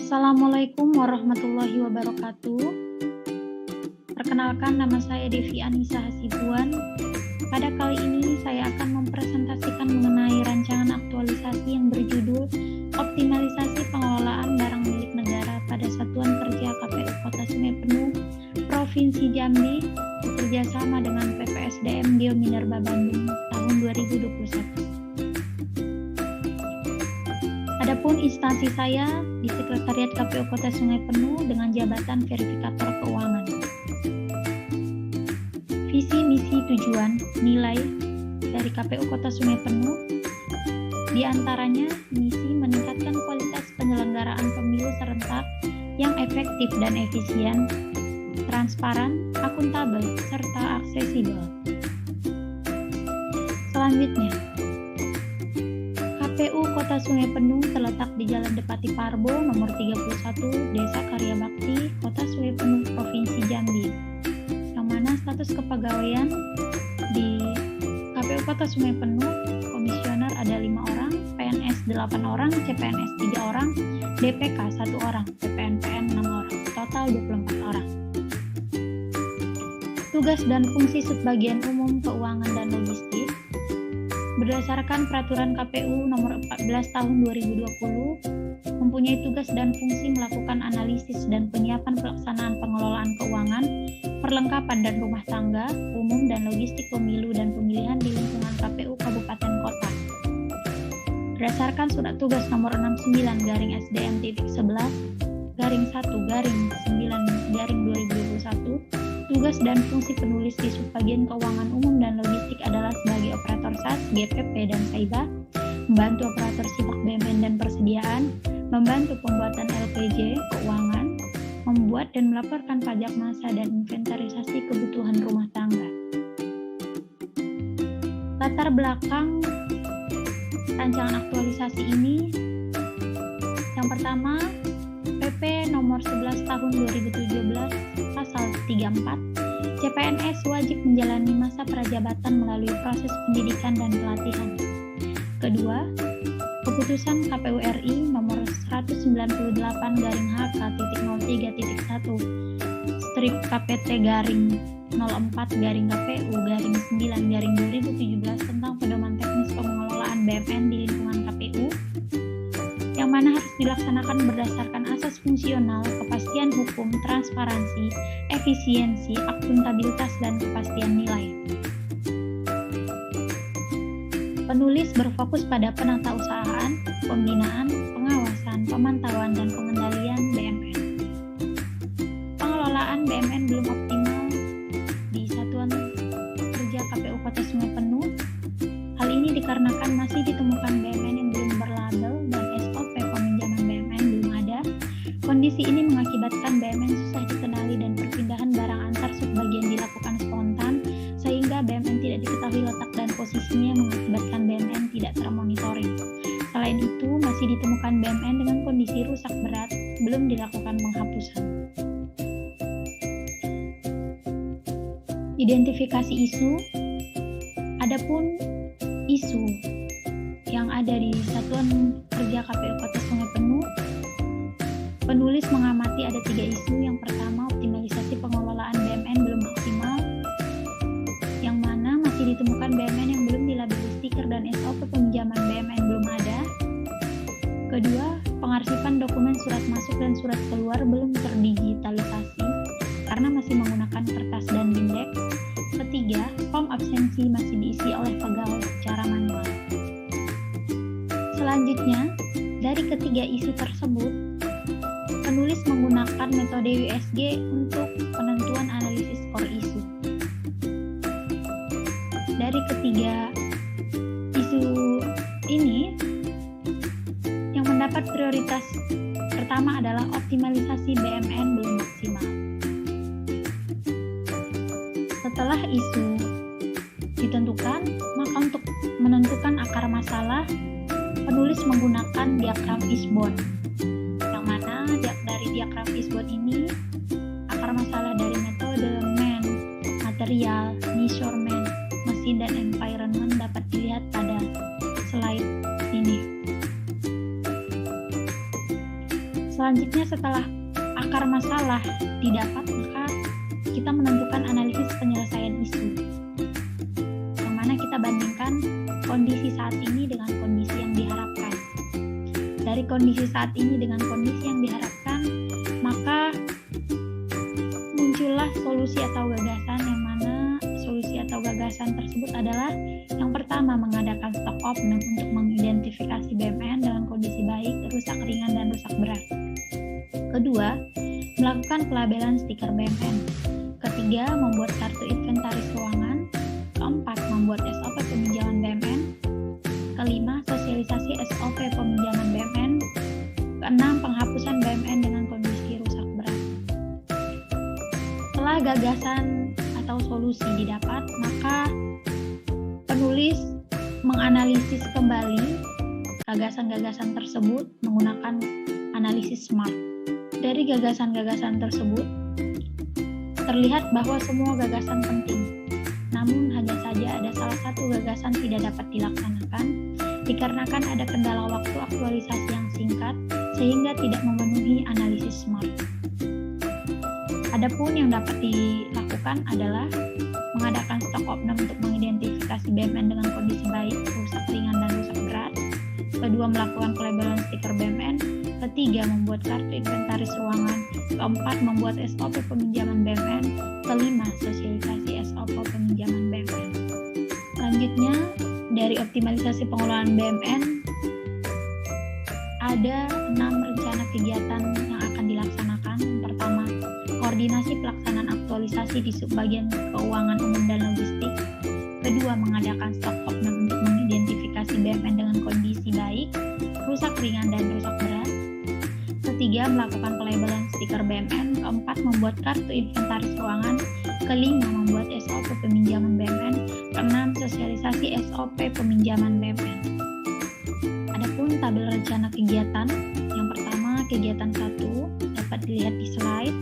Assalamualaikum warahmatullahi wabarakatuh. Perkenalkan, nama saya Devi Anissa Hasibuan. Pada kali ini saya akan mempresentasikan mengenai rancangan aktualisasi yang berjudul Optimalisasi Pengelolaan Barang Milik Negara pada Satuan Kerja KPU Kota Sungai Penuh, Provinsi Jambi, bekerjasama dengan PPSDM Geominerba Bandung tahun 2021. Adapun instansi saya di Sekretariat KPU Kota Sungai Penuh dengan jabatan verifikator keuangan. Visi, misi, tujuan, nilai dari KPU Kota Sungai Penuh di antaranya misi meningkatkan kualitas penyelenggaraan pemilu serentak yang efektif dan efisien, transparan, akuntabel, serta aksesibel. Selanjutnya, KPU Kota Sungai Penuh terletak di Jalan Depati Parbo nomor 31, Desa Karya Bakti, Kota Sungai Penuh, Provinsi Jambi. Yang mana status kepegawaian di KPU Kota Sungai Penuh, komisioner ada 5 orang, PNS 8 orang, CPNS 3 orang, DPK 1 orang, PPNPN 6 orang, total 24 orang. Tugas dan fungsi Subbagian Umum Keuangan dan Logistik berdasarkan Peraturan KPU Nomor 14 Tahun 2020 mempunyai tugas dan fungsi melakukan analisis dan penyiapan pelaksanaan pengelolaan keuangan, perlengkapan dan rumah tangga, umum dan logistik pemilu dan pemilihan di lingkungan KPU Kabupaten Kota. Berdasarkan Surat Tugas Nomor 69/SDM-11/1/9/2021, tugas dan fungsi penulis di Subbagian Keuangan Umum dan Logistik adalah sebagai operator SAS, GPP, dan SAIBA, membantu operator simak BMN dan persediaan, membantu pembuatan LPJ, keuangan, membuat dan melaporkan pajak massa dan inventarisasi kebutuhan rumah tangga. Latar belakang rancangan aktualisasi ini, yang pertama, PP Nomor 11 Tahun 2017 Pasal 34, CPNS wajib menjalani masa prajabatan melalui proses pendidikan dan pelatihan. Kedua, Keputusan KPU RI Nomor 198/HK.03.1 strip KPT/04/KPU/9/2017 tentang pedoman teknis pengelolaan BMN di lingkungan KPU, yang mana harus dilaksanakan berdasarkan asas fungsional, kepastian hukum, transparansi, efisiensi, akuntabilitas, dan kepastian nilai. Penulis berfokus pada penatausahaan, pembinaan, pengawasan, pemantauan, dan pengendalian BMN. Pengelolaan BMN belum optimal di Satuan Kerja KPU Kota Sungai Penuh. Hal ini dikarenakan masih ditemukan BMN yang belum berlabel dan SOP peminjaman BMN belum ada. Kondisi ini mengakibatkan BMN susah dikenali dan perpindahan barang antar subbagian dilakukan spontan, sehingga BMN tidak diketahui letak dan posisinya mengakibatkan BMN tidak termonitoring. Selain itu, masih ditemukan BMN dengan kondisi rusak berat, belum dilakukan penghapusan. Identifikasi isu. Adapun isu yang ada di Satuan Kerja KPU Kota Sungai Penuh, penulis mengamati ada 3 isu. Yang pertama, optimalisasi pengelolaan BMN belum maksimal, yang mana masih ditemukan BMN yang belum dilabeli stiker dan SOP peminjaman BMN belum ada. Kedua, pengarsipan dokumen surat masuk dan surat keluar belum terdigitalisasi karena masih menggunakan kertas dan indeks. Ketiga, form absensi masih diisi oleh pegawai secara manual. Selanjutnya, dari ketiga isu tersebut, penulis menggunakan metode USG untuk penentuan analisis skor isu. Dari ketiga isu ini, yang mendapat prioritas pertama adalah optimalisasi BMN belum maksimal. Setelah isu ditentukan, maka untuk menentukan akar masalah, penulis menggunakan diagram Fishbone, yang mana dari diagram Fishbone ini, akar masalah dari metode man, material, measurement, mesin, dan environment dapat dilihat pada slide ini. Selanjutnya, setelah akar masalah didapat, maka kita menentukan analisis penyelesaian isu, yang mana kita bandingkan kondisi saat ini dengan kondisi yang diharapkan. Dari kondisi saat ini dengan kondisi yang diharapkan, maka muncullah solusi atau gagasan, yang mana solusi atau gagasan tersebut adalah yang pertama, mengadakan stok opname untuk mengidentifikasi BMN dengan kondisi baik, rusak ringan, dan rusak berat. Kedua, melakukan pelabelan stiker BMN. Ketiga, membuat kartu inventaris ruangan. Keempat, membuat SOP peminjaman BMN. Kelima, sosialisasi SOP peminjaman BMN. Keenam, penghapusan BMN dengan kondisi rusak berat. Setelah gagasan atau solusi didapat, maka penulis menganalisis kembali gagasan-gagasan tersebut menggunakan analisis SMART. Dari gagasan-gagasan tersebut, terlihat bahwa semua gagasan penting. Namun hanya saja ada salah satu gagasan tidak dapat dilaksanakan dikarenakan ada kendala waktu aktualisasi yang singkat sehingga tidak memenuhi analisis SMART. Adapun yang dapat dilakukan adalah mengadakan stok opname untuk mengidentifikasi BMN dengan kondisi baik, rusak ringan, dan rusak berat. Kedua, melakukan pelabelan stiker BMN. Ketiga, membuat kartu inventaris ruangan. Keempat, membuat SOP peminjaman BMN. Kelima, sosialisasi SOP peminjaman BMN. Selanjutnya, dari optimalisasi pengelolaan BMN, ada 6 rencana kegiatan yang akan dilaksanakan. Pertama, koordinasi pelaksanaan aktualisasi di subbagian keuangan umum dan logistik. Kedua, mengadakan stok opname untuk mengidentifikasi BMN dengan kondisi baik, rusak ringan, dan rusak berat. Ketiga, melakukan pelabelan stiker BMN. Keempat, membuat kartu inventaris ruangan. Kelima, membuat SOP peminjaman BMN. Keenam, sosialisasi SOP peminjaman BMN. Adapun tabel rencana kegiatan, yang pertama kegiatan 1 dapat dilihat di slide.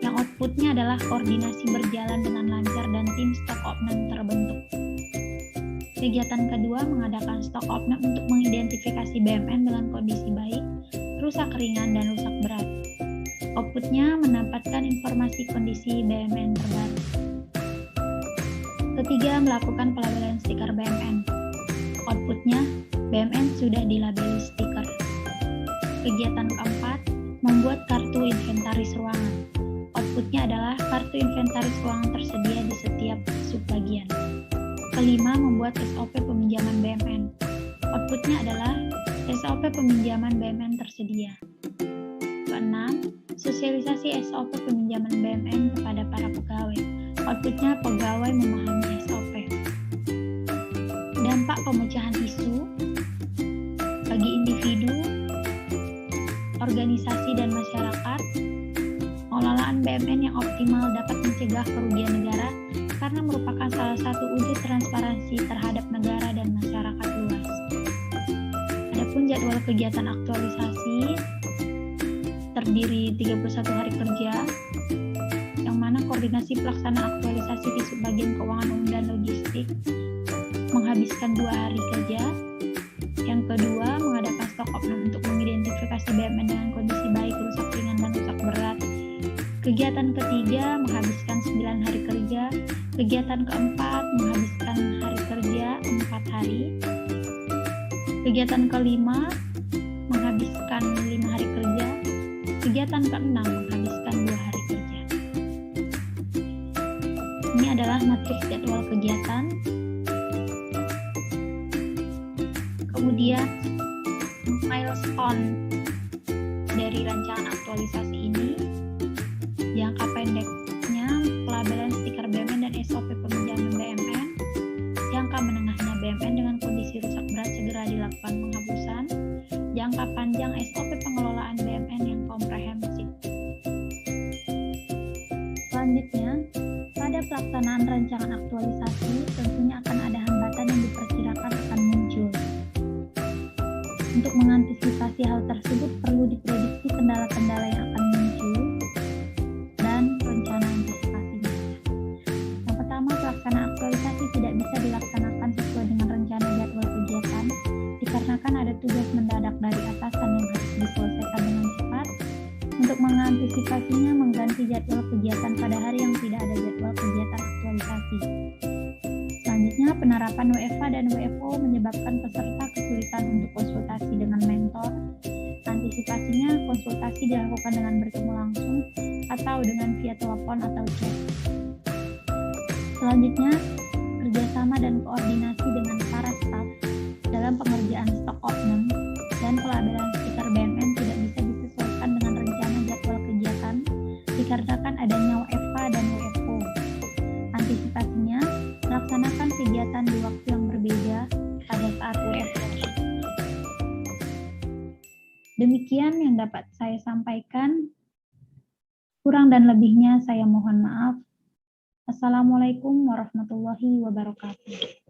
Yang outputnya adalah koordinasi berjalan dengan lancar dan tim stok opname terbentuk. Kegiatan kedua, mengadakan stok opname untuk mengidentifikasi BMN dengan kondisi baik, rusak ringan, dan rusak berat. Outputnya mendapatkan informasi kondisi BMN terbaru. Ketiga, melakukan pelabelan stiker BMN. Outputnya, BMN sudah dilabeli stiker. Kegiatan keempat, membuat kartu inventaris ruangan. Outputnya adalah kartu inventaris ruangan tersedia di setiap subbagian. Kelima, membuat SOP peminjaman BMN. Outputnya adalah SOP peminjaman BMN tersedia. Keenam, sosialisasi SOP peminjaman BMN kepada para pegawai. Outputnya pegawai memahami SOP. Dampak pemecahan isu bagi individu, organisasi, dan masyarakat. Pengelolaan BMN yang optimal dapat mencegah kerugian negara karena merupakan salah satu wujud transparansi terhadap negara dan masyarakat luas. Adapun jadwal kegiatan aktualisasi terdiri 31 hari kerja, yang mana koordinasi pelaksanaan aktualisasi di subbagian keuangan umum dan logistik menghabiskan 2 hari kerja. Yang kedua, mengadakan stok opname untuk mengidentifikasi BMN dengan kondisi baik, rusak ringan, dan rusak berat. Kegiatan ketiga menghabiskan 9 hari kerja. Kegiatan keempat menghabiskan hari kerja 4 hari. Kegiatan kelima menghabiskan 5 hari kerja. Kegiatan keenam menghabiskan 2 hari kerja. Ini adalah matriks jadwal kegiatan. Kemudian milestone dari rancangan aktualisasi ini, jangka pendeknya pelabelan stiker BMN dan SOP peminjaman BMN. Jangka menengahnya BMN dengan kondisi rusak berat segera dilakukan penghapusan. Jangka panjang SOP pengelolaan BMN yang komprehensif. Selanjutnya, pada pelaksanaan rancangan aktualisasi tentunya akan ada hambatan yang diperkirakan akan muncul. Untuk mengantisipasi hal tersebut perlu diprediksi kendala-kendala yang akan muncul dan rencana antisipasinya. Yang pertama, pelaksanaan aktualisasi tidak bisa dilaksanakan sesuai dengan rencana jadwal kegiatan dikarenakan ada tugas mendadak dari atasan yang harus diselesaikan. Untuk mengantisipasinya, mengganti jadwal kegiatan pada hari yang tidak ada jadwal kegiatan aktualisasi. Selanjutnya, penerapan WFH dan WFO menyebabkan peserta kesulitan untuk konsultasi dengan mentor. Antisipasinya, konsultasi dilakukan dengan bertemu langsung atau dengan via telepon atau chat. Selanjutnya, kerjasama dan koordinasi dengan para staf dalam pengerjaan stok oknum dan pelabelan stiker BMN tidak bisa disesuaikan dengan rencana jadwal kegiatan dikarenakan adanya WFH dan WFO. Antisipasinya, melaksanakan kegiatan di waktu yang berbeda pada saat WFO. Demikian yang dapat saya sampaikan. Kurang dan lebihnya saya mohon maaf. Assalamualaikum warahmatullahi wabarakatuh.